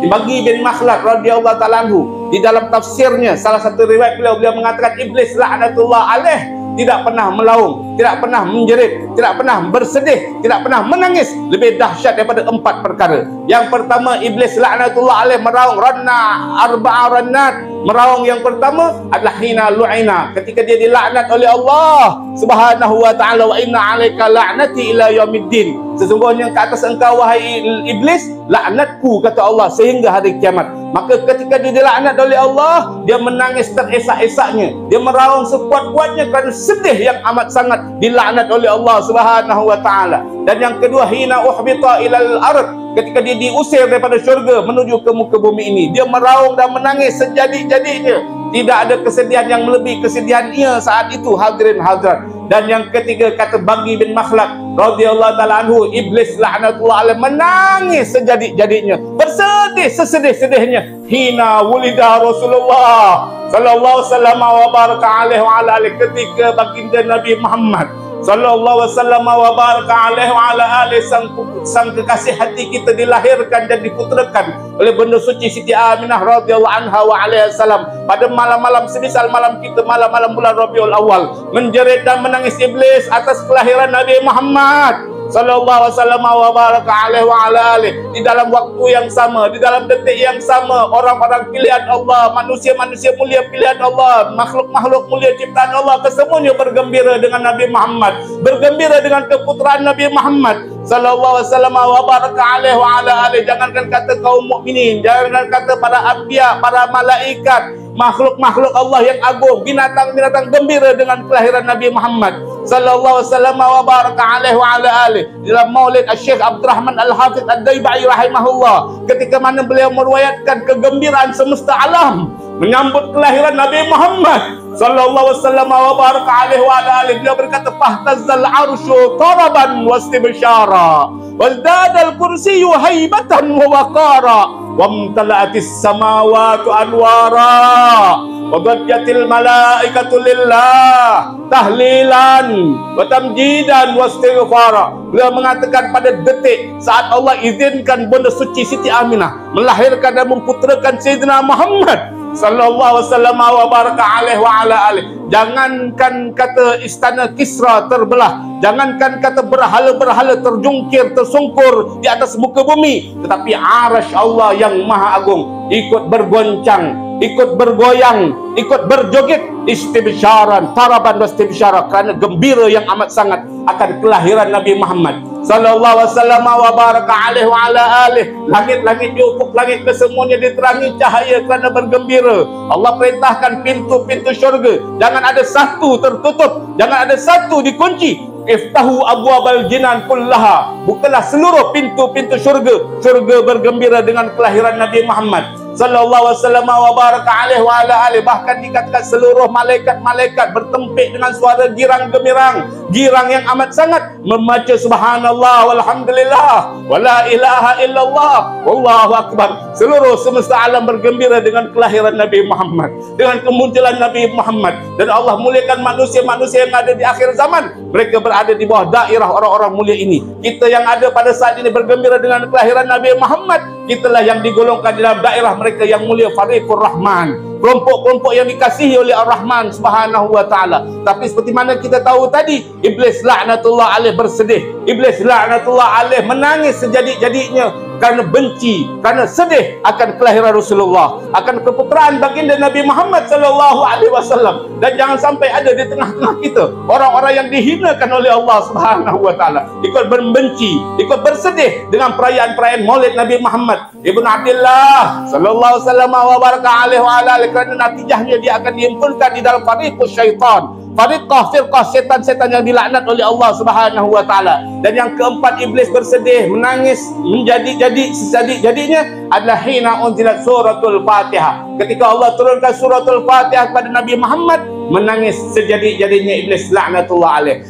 Bagi bin Makhlad radhiyallahu ta'ala anhu, di dalam tafsirnya salah satu riwayat beliau mengatakan iblis laknatullah alaih tidak pernah melaung, tidak pernah menjerit, tidak pernah bersedih, tidak pernah menangis lebih dahsyat daripada 4 perkara. Yang pertama, iblis laknatullah alaih meraung arba'a rannat. Meraung yang pertama adalah hina lu'ina, ketika dia dilaknat oleh Allah Subhanahu wa ta'ala, wa inna 'alaika la'nati ila yaumiddin. Sesungguhnya ke atas engkau wahai iblis laknatku, kata Allah, sehingga hari kiamat. Maka ketika dia dilaknat oleh Allah, dia menangis teresak-esaknya, dia meraung sekuat-kuatnya kerana sedih yang amat sangat dilaknat oleh Allah Subhanahu wa ta'ala. Dan yang kedua, hina uhbita ilal ard, ketika dia diusir daripada syurga menuju ke muka bumi ini, dia meraung dan menangis sejadi-jadinya. Tidak ada kesedihan yang melebihi kesedihan ia saat itu, hadirin hadirat. Dan yang ketiga, kata Bagi bin Makhlad radhiyallahu ta'ala anhu, iblis laknatullah alaih menangis sejadi-jadinya, bersedih sesedih-sedihnya hina wulida Rasulullah sallallahu alaihi wasallam wa baraka alaihi wa ala alihi, ketika baginda Nabi Muhammad sallallahu alaihi wasallam wa baraka alaihi wa ala alihi, sang kekasih hati kita, dilahirkan dan diputrakan oleh benda suci Siti Aminah radhiyallahu anha wa alaihi salam pada malam-malam semisal malam kita, malam-malam bulan Rabiul Awal. Menjerit dan menangis iblis atas kelahiran Nabi Muhammad sallallahu alaihi wasallam wa baraka alaihi wa ala alihi. Di dalam waktu yang sama, di dalam detik yang sama, orang-orang pilihan Allah, manusia-manusia mulia pilihan Allah, makhluk-makhluk mulia ciptaan Allah, kesemuanya bergembira dengan Nabi Muhammad, bergembira dengan keputraan Nabi Muhammad sallallahu alaihi wasallam wa baraka alaihi wa ala alihi. Jangankan kata kaum mukminin, jangankan kata para anbiya, para malaikat, makhluk-makhluk Allah yang agung, binatang-binatang gembira dengan kelahiran Nabi Muhammad sallallahu alaihi wasallam wa baraka alaihi wa ala alihi. Dalam Maulid Syekh Abdurrahman Al-Hafidh Ad-Daibai rahimahullah, ketika mana beliau meruayatkan kegembiraan semesta alam menyambut kelahiran Nabi Muhammad sallallahu alaihi wasallam wa baraka alaihi wa ala alihi, beliau berkata, fahtazzal arsyu taraban wastibsyara wazdadal kursiyyu haibatan wa waqara wamtala'atis samawati anwara wadajjatil malaikatu lillah tahlilan wa tamjidan wa istighfara. Beliau mengatakan pada detik saat Allah izinkan bunda suci Siti Aminah melahirkan dan memputrakan Sayyidina Muhammad sallallahu alaihi wasallam wa baraka alaihi wa ala alihi, jangankan kata istana Kisra terbelah, jangankan kata berhala-berhala terjungkir, tersungkur di atas muka bumi, tetapi arasy Allah yang maha agung ikut bergoncang, ikut bergoyang, ikut berjoget, istibsyaran, taraban wastibsyara, kerana gembira yang amat sangat akan kelahiran Nabi Muhammad sallallahu alaihi wasallam wa baraka alaihi wa ala alihi. Langit-langit di ufuk langit kesemuanya diterangi cahaya kerana bergembira. Allah perintahkan pintu-pintu syurga jangan ada satu tertutup, jangan ada satu dikunci. Iftahu abwabal jinan kullaha, bukalah seluruh pintu-pintu syurga. Syurga bergembira dengan kelahiran Nabi Muhammad sallallahu alaihi wasallam wa baraka alaihi wa ala alihi. Bahkan dikatakan seluruh malaikat-malaikat bertempik dengan suara girang gemirang, girang yang amat sangat, membaca subhanallah walhamdulillah wala ilaha illallah wallahu akbar. Seluruh semesta alam bergembira dengan kelahiran Nabi Muhammad, dengan kemunculan Nabi Muhammad. Dan Allah muliakan manusia-manusia yang ada di akhir zaman, mereka berada di bawah daerah orang-orang mulia ini. Kita yang ada pada saat ini bergembira dengan kelahiran Nabi Muhammad, kitalah yang digolongkan di dalam daerah mereka yang mulia, Fariqur Rahman, kelompok-kelompok yang dikasihi oleh Ar-Rahman Subhanahu wa ta'ala. Tapi seperti mana kita tahu tadi, iblis laknatullah alaih bersedih, iblis laknatullah alaih menangis sejadi-jadinya kerana benci, kerana sedih akan kelahiran Rasulullah, akan keputraan baginda Nabi Muhammad sallallahu alaihi wasallam. Dan jangan sampai ada di tengah-tengah kita orang-orang yang dihinakan oleh Allah Subhanahu wa taala, ikut berbenci, ikut bersedih dengan perayaan-perayaan Maulid Nabi Muhammad Ibn Abdullah sallallahu alaihi wasallam wa baraka alaihi wa ala alihi, kerana natijahnya dia akan dihimpunkan di dalam fariqus syaitan, fariqah, firqah setan-setan yang dilaknat oleh Allah Subhanahu wa taala. Dan yang keempat, iblis bersedih, menangis menjadi-jadinya adalah hina unzilat suratul Fatihah. Ketika Allah turunkan suratul Fatihah kepada Nabi Muhammad, menangis sejadi-jadinya iblis laknatullah alaih.